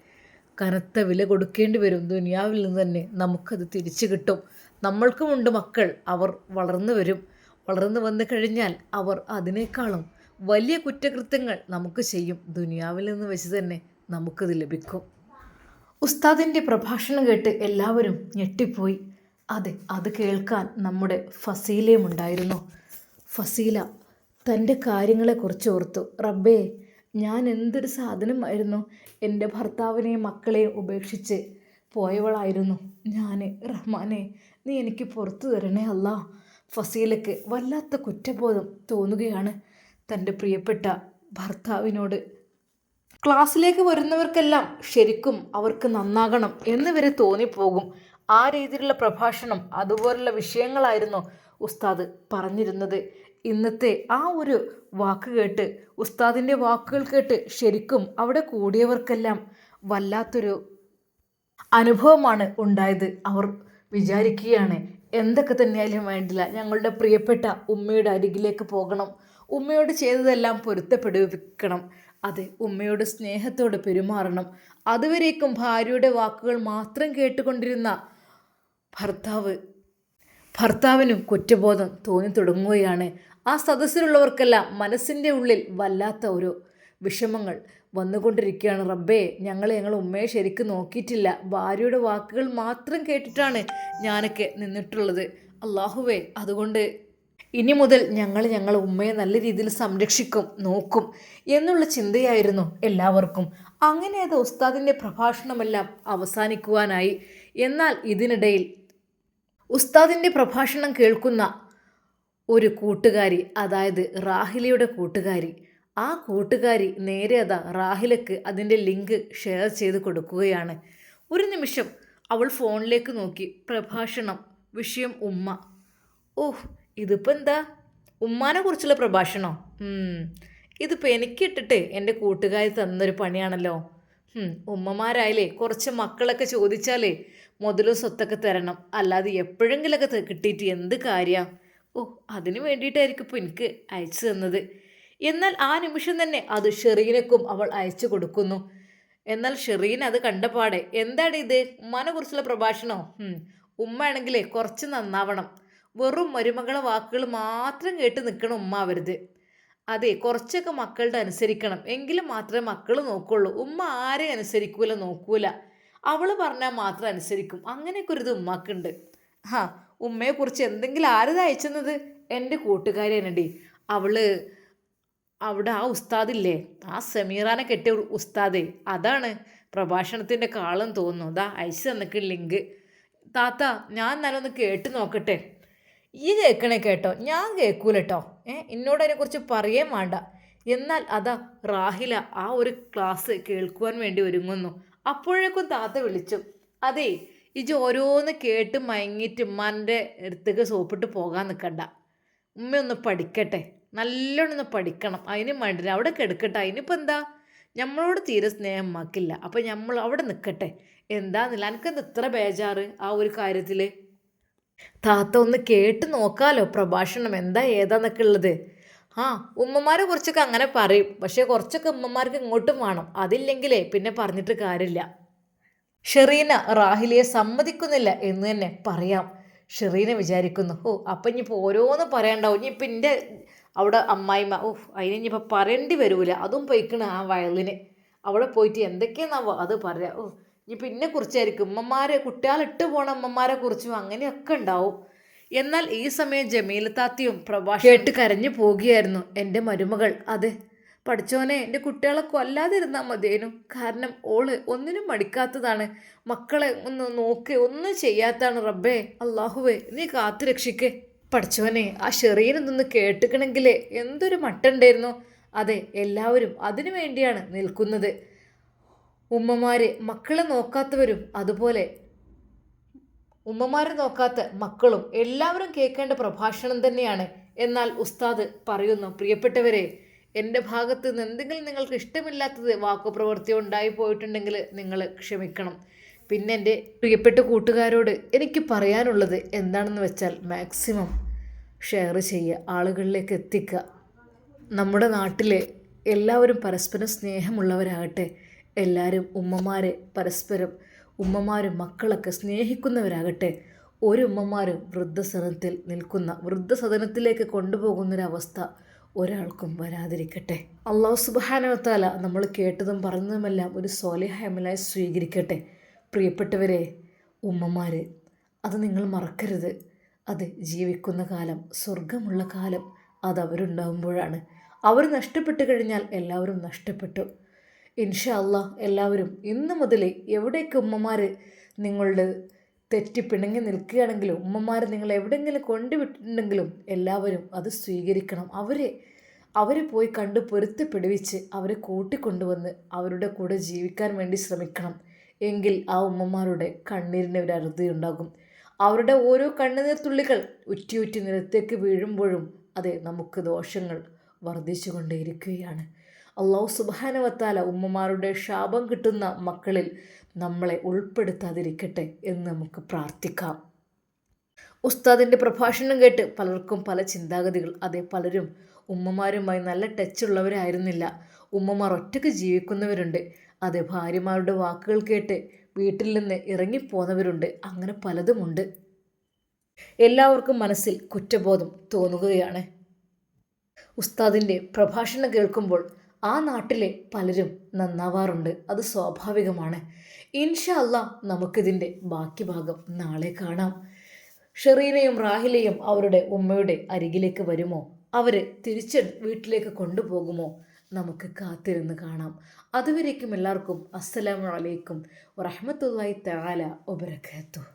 കനത്ത വില കൊടുക്കേണ്ടി വരും. ദുനിയാവിൽ നിന്ന് തന്നെ നമുക്കത് തിരിച്ചു കിട്ടും. നമ്മൾക്കുമുണ്ട് മക്കൾ, അവർ വളർന്നു വരും. വളർന്നു വന്നു കഴിഞ്ഞാൽ അവർ അതിനേക്കാളും വലിയ കുറ്റകൃത്യങ്ങൾ നമുക്ക് ചെയ്യും. ദുനിയാവിൽ നിന്ന് വെച്ച് തന്നെ നമുക്കത് ലഭിക്കും. ഉസ്താദിൻ്റെ പ്രഭാഷണം കേട്ട് എല്ലാവരും ഞെട്ടിപ്പോയി. അതെ, അത് കേൾക്കാൻ നമ്മുടെ ഫസീലയുമുണ്ടായിരുന്നു. ഫസീല തൻ്റെ കാര്യങ്ങളെക്കുറിച്ച് ഓർത്തു. റബ്ബേ, ഞാൻ എന്തൊരു സാധനമായിരുന്നു. എൻ്റെ ഭർത്താവിനെയും മക്കളെയും ഉപേക്ഷിച്ച് പോയവളായിരുന്നു ഞാൻ. റഹ്മാനെ, നീ എനിക്ക് പുറത്തു തരണേ അല്ലാ. ഫസീലയ്ക്ക് വല്ലാത്ത കുറ്റബോധം തോന്നുകയാണ് തൻ്റെ പ്രിയപ്പെട്ട ഭർത്താവിനോട്. ക്ലാസ്സിലേക്ക് വരുന്നവർക്കെല്ലാം ശരിക്കും അവർക്ക് നന്നാകണം എന്ന് വരെ തോന്നിപ്പോകും. ആ രീതിയിലുള്ള പ്രഭാഷണം, അതുപോലുള്ള വിഷയങ്ങളായിരുന്നു ഉസ്താദ് പറഞ്ഞിരുന്നത്. ഇന്നത്തെ ആ ഒരു വാക്ക് കേട്ട്, ഉസ്താദിൻ്റെ വാക്കുകൾ കേട്ട് ശരിക്കും അവിടെ കൂടിയവർക്കെല്ലാം വല്ലാത്തൊരു അനുഭവമാണ് ഉണ്ടായത്. അവർ വിചാരിക്കുകയാണ്, എന്തൊക്കെ തന്നെയായാലും വേണ്ടില്ല, ഞങ്ങളുടെ പ്രിയപ്പെട്ട ഉമ്മയുടെ അരികിലേക്ക് പോകണം, ഉമ്മയോട് ചെയ്തതെല്ലാം പൊരുത്തപ്പെടുവിക്കണം. അതെ, ഉമ്മയോട് സ്നേഹത്തോടെ പെരുമാറണം. അതുവരേക്കും ഭാര്യയുടെ വാക്കുകൾ മാത്രം കേട്ടുകൊണ്ടിരുന്ന ഭർത്താവിനും കുറ്റബോധം തോന്നി തുടങ്ങുകയാണ്. ആ സദസ്സിലുള്ളവർക്കെല്ലാം മനസ്സിൻ്റെ ഉള്ളിൽ വല്ലാത്ത ഒരു വിഷമങ്ങൾ വന്നുകൊണ്ടിരിക്കുകയാണ്. റബ്ബേ, ഞങ്ങൾ ഉമ്മയെ ശരിക്കും നോക്കിയിട്ടില്ല, ഭാര്യയുടെ വാക്കുകൾ മാത്രം കേട്ടിട്ടാണ് ഞാനൊക്കെ നിന്നിട്ടുള്ളത്. അള്ളാഹുവേ, അതുകൊണ്ട് ഇനി മുതൽ ഞങ്ങൾ ഉമ്മയെ നല്ല രീതിയിൽ സംരക്ഷിക്കും, നോക്കും എന്നുള്ള ചിന്തയായിരുന്നു എല്ലാവർക്കും. അങ്ങനെ അത് ഉസ്താദിൻ്റെ പ്രഭാഷണമെല്ലാം അവസാനിക്കുവാനായി. എന്നാൽ ഇതിനിടയിൽ ഉസ്താദിൻ്റെ പ്രഭാഷണം കേൾക്കുന്ന ഒരു കൂട്ടുകാരി, അതായത് റാഹിലയുടെ കൂട്ടുകാരി, ആ കൂട്ടുകാരി നേരെ അതാ റാഹിലക്ക് അതിൻ്റെ ലിങ്ക് ഷെയർ ചെയ്ത് കൊടുക്കുകയാണ്. ഒരു നിമിഷം അവൾ ഫോണിലേക്ക് നോക്കി. പ്രഭാഷണം, വിഷയം ഉമ്മ. ഓഹ്, ഇതിപ്പോൾ എന്താ ഉമ്മാനെ കുറിച്ചുള്ള പ്രഭാഷണോ? ഇതിപ്പോൾ എനിക്കിട്ടിട്ട് എൻ്റെ കൂട്ടുകാരി തന്നൊരു പണിയാണല്ലോ. ഉമ്മമാരായാലേ കുറച്ച് മക്കളൊക്കെ ചോദിച്ചാലേ മുതലും സ്വത്തൊക്കെ തരണം, അല്ലാതെ എപ്പോഴെങ്കിലൊക്കെ കിട്ടിയിട്ട് എന്ത് കാര്യമാണ്? അതിന് വേണ്ടിയിട്ടായിരിക്കും ഇപ്പോൾ എനിക്ക് അയച്ചു തന്നത്. എന്നാൽ ആ നിമിഷം തന്നെ അത് ഷെറീനക്കും അവൾ അയച്ചു കൊടുക്കുന്നു. എന്നാൽ ഷെറീൻ അത് കണ്ടപാടെ, എന്താണ് ഇത്, ഉമ്മാനെ കുറിച്ചുള്ള പ്രഭാഷണോ? ഉമ്മയാണെങ്കിലേ കുറച്ച് നന്നാവണം, വെറും മരുമകളെ വാക്കുകൾ മാത്രം കേട്ട് നിൽക്കണം ഉമ്മ ആവരുത്. അതെ, കുറച്ചൊക്കെ മക്കളുടെ അനുസരിക്കണം, എങ്കിലും മാത്രമേ മക്കൾ നോക്കുള്ളൂ. ഉമ്മ ആരെയും അനുസരിക്കൂല, നോക്കൂല, അവൾ പറഞ്ഞാൽ മാത്രം അനുസരിക്കും. അങ്ങനെയൊക്കെ ഒരു ഇത് ഉമ്മാക്കുണ്ട്. ഉമ്മയെക്കുറിച്ച് എന്തെങ്കിലും ആരത് അയച്ചെന്നത്? എൻ്റെ കൂട്ടുകാരി തന്നെടി. അവള് അവിടെ ആ ഉസ്താദില്ലേ, ആ സമീറാനെ കെട്ടിയ ഉസ്താദേ, അതാണ് പ്രഭാഷണത്തിൻ്റെ കാളം തോന്നുന്നു. അതാ അയച്ചു തന്നിക്ക് ലിങ്ക്. താത്ത, ഞാൻ നല്ലൊന്ന് കേട്ട് നോക്കട്ടെ. ഈ കേൾക്കണേ കേട്ടോ, ഞാൻ കേൾക്കൂല കേട്ടോ. എന്നോട് അതിനെക്കുറിച്ച് പറയേ വേണ്ട. എന്നാൽ അതാ റാഹില ആ ഒരു ക്ലാസ് കേൾക്കുവാൻ വേണ്ടി ഒരുങ്ങുന്നു. അപ്പോഴേക്കും താത്ത വിളിച്ചു, അതെ, ഇജ് ഓരോന്ന് കേട്ട് മയങ്ങിയിട്ട് ഉമ്മാൻ്റെ അടുത്തേക്ക് സോപ്പിട്ട് പോകാൻ നിൽക്കണ്ട. ഉമ്മയൊന്ന് പഠിക്കട്ടെ, നല്ലോണം ഒന്ന് പഠിക്കണം. അതിന് വേണ്ടില്ല, അവിടെ കിടക്കട്ടെ. അതിനിപ്പോൾ എന്താ, നമ്മളോട് തീരെ സ്നേഹം ഉമ്മാക്കില്ല, അപ്പം നമ്മൾ അവിടെ നിൽക്കട്ടെ. എന്താന്നില്ല, എനിക്കെന്ത് ഇത്ര ബേജാറ് ആ ഒരു കാര്യത്തിൽ? താത്ത ഒന്ന് കേട്ട് നോക്കാലോ പ്രഭാഷണം, എന്താ ഏതാന്നൊക്കെ ഉള്ളത്. ഉമ്മമാരെ കുറിച്ചൊക്കെ അങ്ങനെ പറയും, പക്ഷേ കുറച്ചൊക്കെ ഉമ്മമാർക്ക് ഇങ്ങോട്ടും വേണം. അതില്ലെങ്കിലേ പിന്നെ പറഞ്ഞിട്ട് കാര്യമില്ല. ഷെറീന റാഹിലയെ സമ്മതിക്കുന്നില്ല എന്ന് തന്നെ പറയാം. ഷെറീന വിചാരിക്കുന്നു, അപ്പം ഇനിയിപ്പോൾ ഓരോന്നും പറയണ്ടാവും. ഇനിയിപ്പോൾ എൻ്റെ അവിടെ അമ്മായിമ്മ, അതിനിപ്പോൾ പറയേണ്ടി വരൂല, അതും പോയിക്കണ് ആ വയലിന്. അവിടെ പോയിട്ട് എന്തൊക്കെയാണെന്നാവോ അത് പറയാം. ഇനിയിപ്പോൾ എന്നെ കുറിച്ചായിരിക്കും, ഉമ്മമാരെ കുട്ടികളിട്ട് പോണ ഉമ്മമാരെ കുറിച്ചും അങ്ങനെയൊക്കെ ഉണ്ടാവും. എന്നാൽ ഈ സമയം ജമീല താത്തിയും പ്രഭാഷണം കേട്ട് കരഞ്ഞു പോകുകയായിരുന്നു. എൻ്റെ മരുമകൾ, അതെ, പഠിച്ചോനെ എൻ്റെ കുട്ടികളെ കൊല്ലാതിരുന്നാൽ മതിയേനു. കാരണം ഓള് ഒന്നിനും മടിക്കാത്തതാണ്, മക്കളെ ഒന്ന് നോക്കി ഒന്നും ചെയ്യാത്തതാണ്. റബ്ബേ അള്ളാഹുവേ നീ കാത്തു രക്ഷിക്കേ. പഠിച്ചോനെ ആ ഷെറീനൊന്ന് കേട്ടിക്കണമെങ്കിലേ എന്തൊരു മട്ടുണ്ടായിരുന്നു. അതെ, എല്ലാവരും അതിനു വേണ്ടിയാണ് നിൽക്കുന്നത്. ഉമ്മമാര് മക്കളെ നോക്കാത്തവരും അതുപോലെ ഉമ്മമാരെ നോക്കാത്ത മക്കളും എല്ലാവരും കേൾക്കേണ്ട പ്രഭാഷണം തന്നെയാണ്. എന്നാൽ ഉസ്താദ് പറയുന്നു, പ്രിയപ്പെട്ടവരെ, എൻ്റെ ഭാഗത്ത് നിന്ന് എന്തെങ്കിലും നിങ്ങൾക്ക് ഇഷ്ടമില്ലാത്തത് വാക്കോ പ്രവൃത്തിയോ ഉണ്ടായി പോയിട്ടുണ്ടെങ്കിൽ നിങ്ങൾ ക്ഷമിക്കണം. പിന്നെ എൻ്റെ പ്രിയപ്പെട്ട കൂട്ടുകാരോട് എനിക്ക് പറയാനുള്ളത് എന്താണെന്ന് വെച്ചാൽ മാക്സിമം ഷെയർ ചെയ്യുക, ആളുകളിലേക്ക് എത്തിക്കുക. നമ്മുടെ നാട്ടിലെ എല്ലാവരും പരസ്പരം സ്നേഹമുള്ളവരാകട്ടെ. എല്ലാവരും ഉമ്മമാരും മക്കളൊക്കെ സ്നേഹിക്കുന്നവരാകട്ടെ. ഒരു ഉമ്മമാരും വൃദ്ധസദനത്തിലേക്ക് കൊണ്ടുപോകുന്നൊരവസ്ഥ ഒരാൾക്കും വരാതിരിക്കട്ടെ. അള്ളാഹു സുബ്ഹാനഹു വ തആല നമ്മൾ കേട്ടതും പറഞ്ഞതുമെല്ലാം ഒരു സ്വാലിഹായ അമലായി സ്വീകരിക്കട്ടെ. പ്രിയപ്പെട്ടവരെ, ഉമ്മമാർ അത് നിങ്ങൾ മറക്കരുത്. അത് ജീവിക്കുന്ന കാലം, സ്വർഗമുള്ള കാലം അതവരുണ്ടാകുമ്പോഴാണ്. അവർ നഷ്ടപ്പെട്ടു കഴിഞ്ഞാൽ എല്ലാവരും നഷ്ടപ്പെട്ടു. ഇൻഷാ അല്ലാഹ് എല്ലാവരും ഇന്ന് മുതൽ എവിടെയൊക്കെ ഉമ്മമാർ നിങ്ങളുടെ തെറ്റിപ്പിണങ്ങി നിൽക്കുകയാണെങ്കിലും ഉമ്മമാർ നിങ്ങൾ എവിടെയെങ്കിലും കൊണ്ടുവിട്ടിട്ടുണ്ടെങ്കിലും എല്ലാവരും അത് സ്വീകരിക്കണം. അവരെ പോയി കണ്ട് പൊരുത്തപ്പെടുവിച്ച് അവരെ കൂട്ടിക്കൊണ്ടുവന്ന് അവരുടെ കൂടെ ജീവിക്കാൻ വേണ്ടി ശ്രമിക്കണം. എങ്കിൽ ആ ഉമ്മമാരുടെ കണ്ണീരിന് ഒരു അറുതിയുണ്ടാകും. അവരുടെ ഓരോ കണ്ണുനീർ തുള്ളികൾ ഉറ്റി നിലത്തേക്ക് വീഴുമ്പോഴും അതെ നമുക്ക് ദോഷങ്ങൾ വർദ്ധിച്ചു കൊണ്ടേയിരിക്കുകയാണ്. അല്ലാഹു സുബ്ഹാനഹു വ തആല ഉമ്മമാരുടെ ശാപം കിട്ടുന്ന മക്കളിൽ നമ്മളെ ഉൾപ്പെടുത്താതിരിക്കട്ടെ എന്ന് നമുക്ക് പ്രാർത്ഥിക്കാം. ഉസ്താദിൻ്റെ പ്രഭാഷണം കേട്ട് പലർക്കും പല ചിന്താഗതികൾ. അതെ, പലരും ഉമ്മമാരുമായി നല്ല ടച്ചുള്ളവരായിരുന്നില്ല. ഉമ്മമാർ ഒറ്റയ്ക്ക് ജീവിക്കുന്നവരുണ്ട്. അതെ, ഭാര്യമാരുടെ വാക്കുകൾ കേട്ട് വീട്ടിൽ നിന്ന് ഇറങ്ങിപ്പോന്നവരുണ്ട്. അങ്ങനെ പലതുമുണ്ട്. എല്ലാവർക്കും മനസ്സിൽ കുറ്റബോധം തോന്നുകയാണ്. ഉസ്താദിൻ്റെ പ്രഭാഷണം കേൾക്കുമ്പോൾ ആ നാട്ടിലെ പലരും നന്നാവാറുണ്ട്. അത് സ്വാഭാവികമാണ്. ഇൻഷാ അല്ലാഹ് നമുക്കിതിൻ്റെ ബാക്കി ഭാഗം നാളെ കാണാം. ഷെറീനയും റാഹിലയും അവരുടെ ഉമ്മയുടെ അരികിലേക്ക് വരുമോ? അവർ തിരിച്ച് വീട്ടിലേക്ക് കൊണ്ടുപോകുമോ? നമുക്ക് കാത്തിരുന്ന് കാണാം. അതുവരേക്കും എല്ലാവർക്കും അസ്സലാമു അലൈക്കും വറഹ്മത്തുള്ളാഹി തആല വബറകാതുഹു.